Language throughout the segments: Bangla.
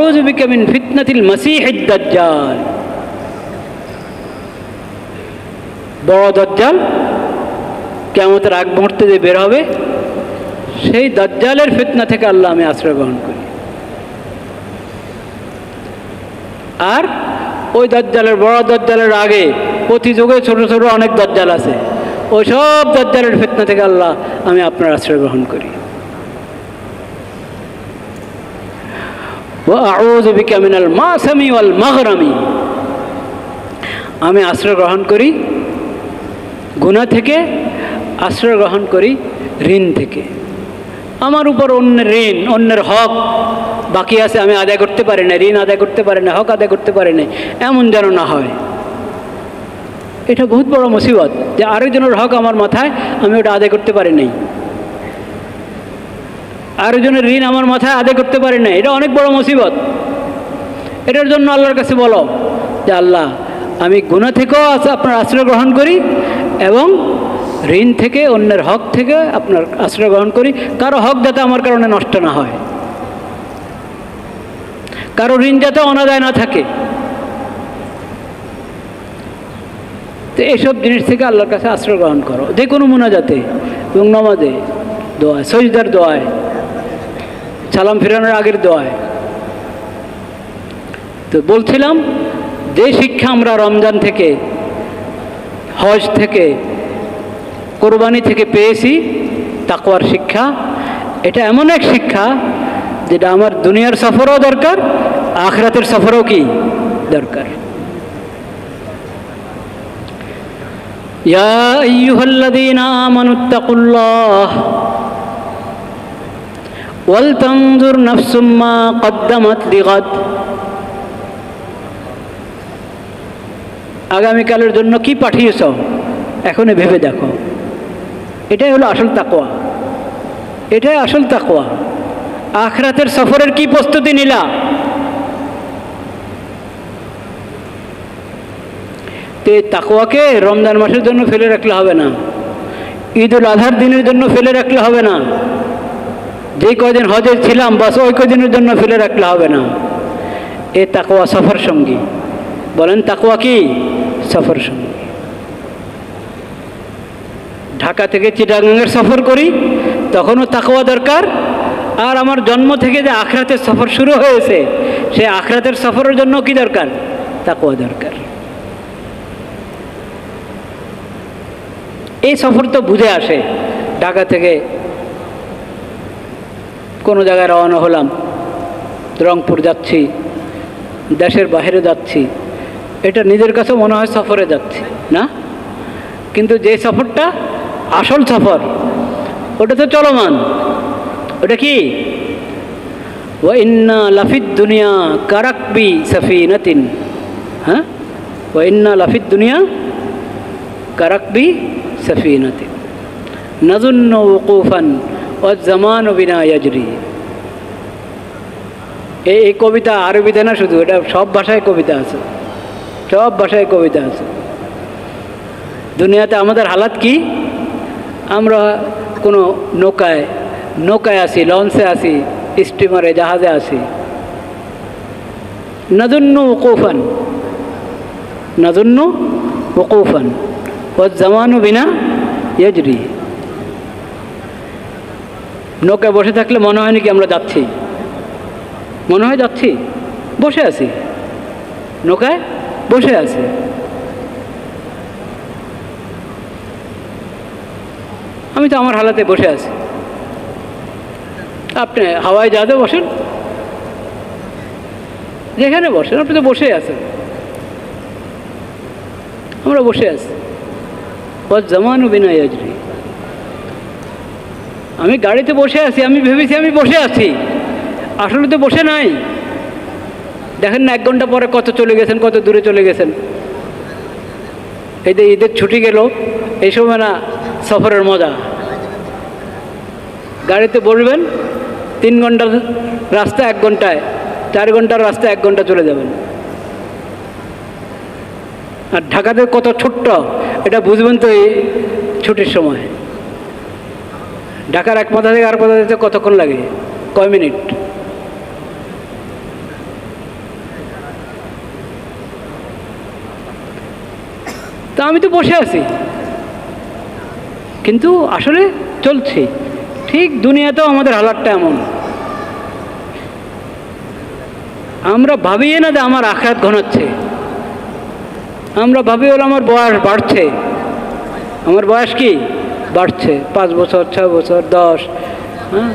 আউযু বিকা মিন ফিতনাতিল মাসীহিদ দাজ্জাল। বড় দাজ্জাল কিয়ামতের আগ মুহূর্তে যে বের হবে, সেই দাজ্জালের ফিতনা থেকে আল্লাহ আমি আশ্রয় গ্রহণ করি। আর ওই দাজ্জালের, বড় দাজ্জালের আগে প্রতি যুগে ছোট ছোট অনেক দাজ্জাল আছে, ওই সব দাজ্জালের ফিতনা থেকে আল্লাহ আমি আপনার আশ্রয় গ্রহণ করি। ওয়া আউযু বিকা মিনাল মাসামি ওয়াল মাগরামি, আমি আশ্রয় গ্রহণ করি গুনাহ থেকে, আশ্রয় গ্রহণ করি ঋণ থেকে। আমার উপর অন্যের ঋণ, অন্যের হক বাকি আছে, আমি আদায় করতে পারি না, ঋণ আদায় করতে পারি না, হক আদায় করতে পারি না, এমন যেন না হয়। এটা বহুত বড় মুসিবত যে আরেকজনের হক আমার মাথায়, আমি ওটা আদায় করতে পারি নাই, আরেকজনের ঋণ আমার মাথায় আদায় করতে পারি না, এটা অনেক বড় মুসিবত। এটার জন্য আল্লাহর কাছে বলো যে আল্লাহ, আমি গুনাহ থেকেও আপনার আশ্রয় গ্রহণ করি এবং ঋণ থেকে, অন্যের হক থেকে আপনার আশ্রয় গ্রহণ করি। কারো হক যাতে আমার কারণে নষ্ট না হয়, কারো ঋণ যাতে অনাদায় না থাকে। তো এইসব জিনিস থেকে আল্লাহর কাছে আশ্রয় গ্রহণ করো, যে কোনো মুনাজাতে এবং নামাজে, দোয়ায়, সজদার দোয়ায়, সালাম ফিরানোর আগের দোয়ায়। তো বলছিলাম যে শিক্ষা আমরা রমজান থেকে, হজ থেকে, কোরবানি থেকে পেয়েছি, তাকওয়ার শিক্ষা, এটা এমন এক শিক্ষা যেটা আমার দুনিয়ার সফরও দরকার, আখিরাতের সফরও কি দরকার। ইয়া আইয়ুহাল্লাযীনা আমানুত্তাকুল্লাহ ওয়াল তানজুর নাফসুম মা কদ্দামাত লিগাদ, আগামীকালের জন্য কি পাঠিয়েছ এখনই ভেবে দেখো। এটাই হলো আসল তাকওয়া, এটাই আসল তাকওয়া। আখিরাতের সফরের কি প্রস্তুতি নিলা? তো এই তাকওয়াকে রমজান মাসের জন্য ফেলে রাখলে হবে না, ঈদুল আজহার দিনের জন্য ফেলে রাখলে হবে না, যে কয়দিন হজে ছিলাম বাস ওই কয়দিনের জন্য ফেলে রাখলে হবে না। এ তাকওয়া সফর সঙ্গী। বলেন তাকওয়া কি? সফর সঙ্গী। ঢাকা থেকে চিটাগাংয়ের সফর করি তখনও তাকওয়া দরকার। আর আমার জন্ম থেকে যে আখিরাতের সফর শুরু হয়েছে, সেই আখিরাতের সফরের জন্য কি দরকার? তাকওয়া দরকার। এই সফর তো বুঝে আসে। ঢাকা থেকে কোনো জায়গায় রওনা হলাম, রংপুর যাচ্ছি, দেশের বাইরে যাচ্ছি, এটা নিজের কাছে মনে হয় সফরে যাচ্ছি না, কিন্তু যে সফরটা আসল সফর ওটা তো চলমান। ওটা কি? ওয়া ইন্না লাফিদ দুনিয়া কারাকবি সাফিনাতিন, হ্যাঁ, ওয়া ইন্না লাফিদ দুনিয়া কারাকবি সাফিনাতিন নাযুন্নু ওকুফান ওয়া জামানু বিনা ইয়াজরি। এই কবিতা আরবিতে না শুধু, এটা সব ভাষায় কবিতা আছে, সব ভাষায় কবিতা আছে। দুনিয়াতে আমাদের হালাত কি? আমরা কোনো নৌকায় আছি, লঞ্চে আছি, স্টিমারে, জাহাজে আছি। নাযুন্নু ওকুফান, নাযুন্নু ওকুফান ওয়া জামানু বিনা ইয়াজরি। নৌকায় বসে থাকলে মনে হয় নাকি আমরা যাচ্ছি? মনে হয় যাচ্ছি? বসে আছি, নৌকায় বসে আছে। আমি তো আমার হালাতে বসে আছি। আপনি হাওয়ায় জাহাজে বসেন, যেখানে বসেন আপনি তো বসে আছেন, আমরা বসে আছি। জামানু বিনা ইয়াজরি। আমি গাড়িতে বসে আছি, আমি ভেবেছি আমি বসে আছি, আসলে তো বসে নাই। দেখেন না 1 ঘন্টা পরে কত চলে গেছেন, কত দূরে চলে গেছেন। এই যে ঈদের ছুটি গেল, এই সময় না সফরের মজা। গাড়িতে বসবেন, 3 ঘন্টার রাস্তা 1 ঘন্টায়, 4 ঘন্টার রাস্তা 1 ঘন্টা চলে যাবেন। আর ঢাকাতে কত ছোট্ট এটা বুঝবেন তো এই ছুটির সময়। ঢাকার এক মাথা থেকে আর মাথা যেতে কতক্ষণ লাগে? কয় মিনিট? তো আমি তো বসে আছি, কিন্তু আসলে চলছি। ঠিক দুনিয়াতেও আমাদের হালাতটা এমন। আমরা ভাবি না যে আমার আখিরাত ঘনাচ্ছে, আমরা ভাবি হলো আমার বয়স বাড়ছে। আমার বয়স কি বাড়ছে, 5 বছর, 6 বছর, 10, হ্যাঁ,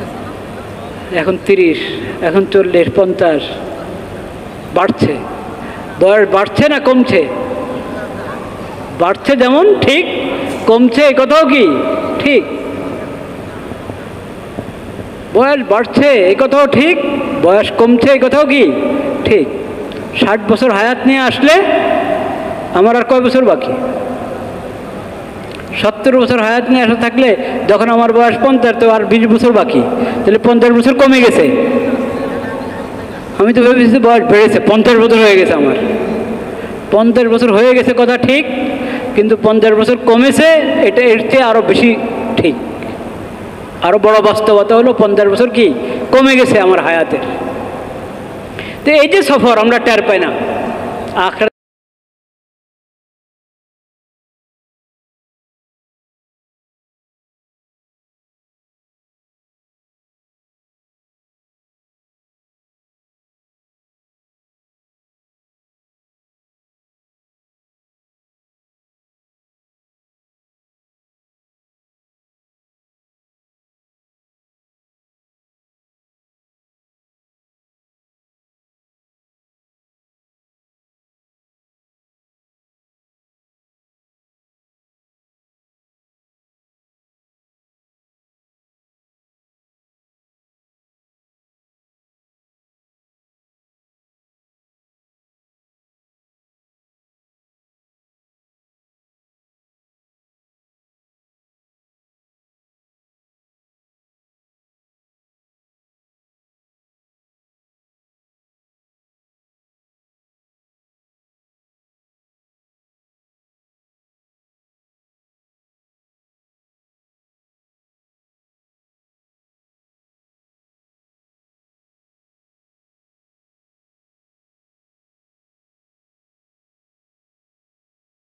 এখন 30, এখন 40, 50 বাড়ছে। বয়স বাড়ছে না কমছে? বাড়ছে যেমন ঠিক, কমছে এ কথাও কি ঠিক। বয়স বাড়ছে এ কথাও ঠিক, বয়স কমছে এ কথাও কি ঠিক। 60 বছর হায়াত নিয়ে আসলে আমার আর কয় বছর বাকি? 70 বছর হায়াত নিয়ে আসা থাকলে যখন আমার বয়স 50, তো আর 20 বছর বাকি, তাহলে 50 বছর কমে গেছে। আমি তো ভেবেছি বয়স বেড়েছে, 50 বছর হয়ে গেছে আমার। 50 বছর হয়ে গেছে কথা ঠিক, কিন্তু 50 বছর কমেছে, এটা এর চেয়ে আরও বেশি ঠিক। আরও বড় বাস্তবতা হলো 50 বছর কি কমে গেছে আমার হায়াতের। তো এই যে সফর আমরা টের পাই না, আখিরাত